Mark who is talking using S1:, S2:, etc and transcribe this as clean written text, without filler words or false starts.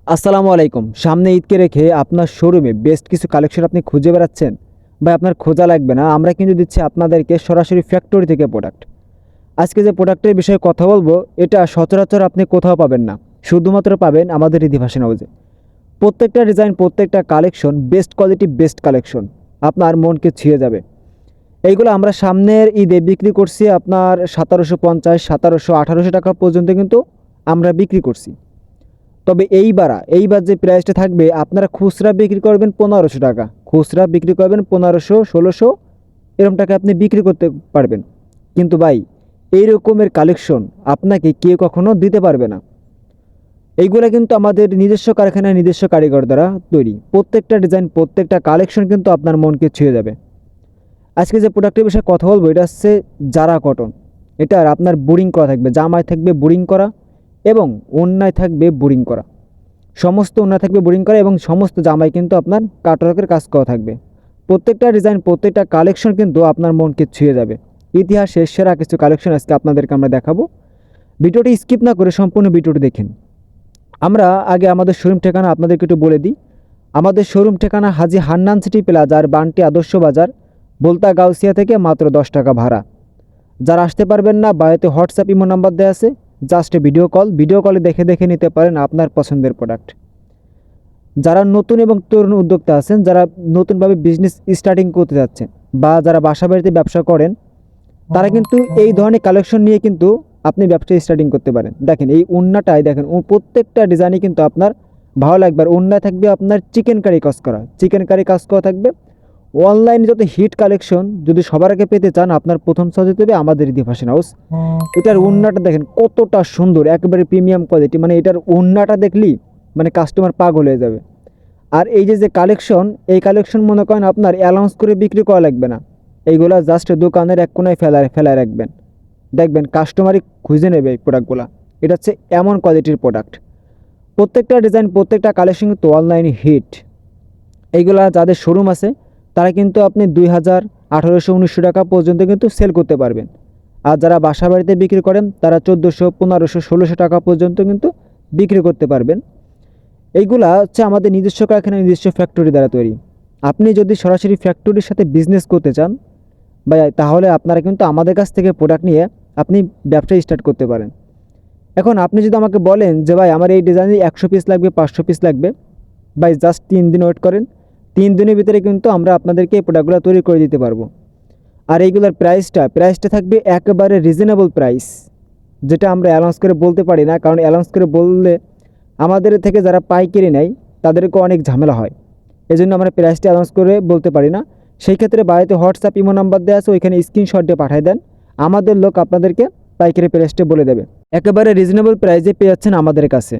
S1: আসসালামু আলাইকুম। সামনে ঈদকে রেখে আপনার শোরুমে বেস্ট কিছু কালেকশন আপনি খুঁজে বেড়াচ্ছেন বা আপনার খোঁজা লাগবে না, আমরা কিন্তু দিচ্ছি আপনাদেরকে সরাসরি ফ্যাক্টরি থেকে প্রোডাক্ট। আজকে যে প্রোডাক্টের বিষয়ে কথা বলবো, এটা সচরাচর আপনি কোথাও পাবেন না, শুধুমাত্র পাবেন আমাদের রিধি ফ্যাশন হাউসে। প্রত্যেকটা ডিজাইন, প্রত্যেকটা collection best quality, best collection, আপনার মনকে ছুঁয়ে যাবে। এইগুলো আমরা সামনের ঈদে বিক্রি করছি আপনার 1750, 1700, 1800 টাকা পর্যন্ত কিন্তু আমরা বিক্রি করছি। তবে এইবার যে প্রাইসটা থাকবে, আপনারা খুচরা বিক্রি করবেন 1500 টাকা, খুচরা বিক্রি করবেন 1500, 1600 এরকম টাকা আপনি বিক্রি করতে পারবেন। কিন্তু ভাই, এই রকমের কালেকশন আপনাকে কেউ কখনো দিতে পারবে না। এইগুলো কিন্তু আমাদের নিজস্ব কারখানায় নিজস্ব কারিগর দ্বারা তৈরি। প্রত্যেকটা ডিজাইন, প্রত্যেকটা কালেকশন কিন্তু আপনার মনকে ছুঁয়ে যাবে। আজকে যে প্রোডাক্টের বিষয়ে কথা বলবো, এটা হচ্ছে জারা কটন। এটার আপনার বোরিং করা থাকবে, জামায় থাকবে বোরিং করা এবং ওড়নায় থাকবে বোরিং করা। সমস্ত ওড়না থাকবে বোরিং করা এবং সমস্ত জামায় কিন্তু আপনার কাটওয়ার্কের কাজ করা থাকবে। প্রত্যেকটা ডিজাইন, প্রত্যেকটা কালেকশন কিন্তু আপনার মনকে ছুঁয়ে যাবে। ইতিহাসের সেরা কিছু কালেকশন আজকে আপনাদেরকে আমরা দেখাবো। ভিডিওটি স্কিপ না করে সম্পূর্ণ ভিডিওটি দেখেন। আমরা আগে আমাদের শোরুম ঠিকানা আপনাদেরকে একটু বলে দিই। আমাদের শোরুম ঠিকানা হাজী হান্নান সিটি প্লাজার বান্টি আদর্শ বাজার, বলতা গাউসিয়া থেকে মাত্র 10 টাকা ভাড়া। যারা আসতে পারবেন না, বাড়িতে হোয়াটসঅ্যাপ ইমো নাম্বার দেওয়া আছে, জাস্ট ভিডিও কলে দেখে দেখে নিতে পারেন আপনার পছন্দের প্রোডাক্ট। যারা নতুন এবং তরুণ উদ্যোক্তা আছেন, যারা নতুনভাবে বিজনেস স্টার্টিং করতে যাচ্ছেন বা যারা বাসা বাড়িতে ব্যবসা করেন, তারা কিন্তু এই ধরনের কালেকশন নিয়ে কিন্তু আপনি ব্যবসা স্টার্টিং করতে পারেন। দেখেন এই ওড়নাটাই দেখেন, প্রত্যেকটা ডিজাইনই কিন্তু আপনার ভালো লাগবে। আর ওড়নায় থাকবে আপনার চিকেন কারি কাজ করা থাকবে। অনলাইনে যত হিট কালেকশন যদি সবার আগে পেতে চান, আপনার প্রথম সাজে দেবে আমাদের রিধি ফ্যাশন হাউস। এটার ওড়নাটা দেখেন কতটা সুন্দর, একেবারে প্রিমিয়াম কোয়ালিটি। মানে এটার ওড়নাটা দেখলেই মানে কাস্টমার পাগল হয়ে যাবে। আর এই যে কালেকশন, এই কালেকশন মনে করেন আপনার অ্যালাউন্স করে বিক্রি করা লাগবে না। এইগুলা জাস্ট দোকানের এক কোনায় ফেলায় রাখবেন, দেখবেন কাস্টমারই খুঁজে নেবে এই প্রোডাক্টগুলো। এটা হচ্ছে এমন কোয়ালিটির প্রোডাক্ট। প্রত্যেকটা ডিজাইন, প্রত্যেকটা কালেকশন কিন্তু অনলাইনে হিট। এইগুলা যাদের শোরুম আছে, তারা কিন্তু আপনি 2000, 1800, 1900 টাকা পর্যন্ত কিন্তু সেল করতে পারবেন। আর যারা বাসা বাড়িতে বিক্রি করেন, তারা 1400, 1500, 1600 টাকা পর্যন্ত কিন্তু বিক্রি করতে পারবেন। এইগুলা হচ্ছে আমাদের নিজস্ব কারখানা, নিজস্ব ফ্যাক্টরি দ্বারা তৈরি। আপনি যদি সরাসরি ফ্যাক্টরির সাথে বিজনেস করতে চান ভাই, তাহলে আপনারা কিন্তু আমাদের কাছ থেকে প্রোডাক্ট নিয়ে আপনি ব্যবসা স্টার্ট করতে পারেন। এখন আপনি যদি আমাকে বলেন যে ভাই আমার এই ডিজাইনে 100 পিস লাগবে, 500 পিস লাগবে, ভাই জাস্ট 3 দিন ওয়েট করেন। 3 দিনের ভিতরে কিন্তু আমরা আপনাদেরকে এই প্রোডাক্টগুলো তৈরি করে দিতে পারবো। আর এইগুলোর প্রাইসটা থাকবে একেবারে রিজনেবল প্রাইস, যেটা আমরা অ্যানাউন্স করে বলতে পারি না। কারণ অ্যানাউন্স করে বললে আমাদের থেকে যারা পাইকারি নেয় তাদেরকে অনেক ঝামেলা হয়। এজন্য আমরা প্রাইসটা অ্যানাউন্স করে বলতে পারি না। সেই ক্ষেত্রে বাড়িতে হোয়াটসঅ্যাপ ইমো নাম্বার দেওয়া আছে, ওইখানে স্ক্রিনশট দিয়ে পাঠিয়ে দেন, আমাদের লোক আপনাদেরকে পাইকারি প্রাইসটা বলে দেবে। একেবারে রিজনেবল প্রাইসে পেয়ে যাচ্ছেন আমাদের কাছে।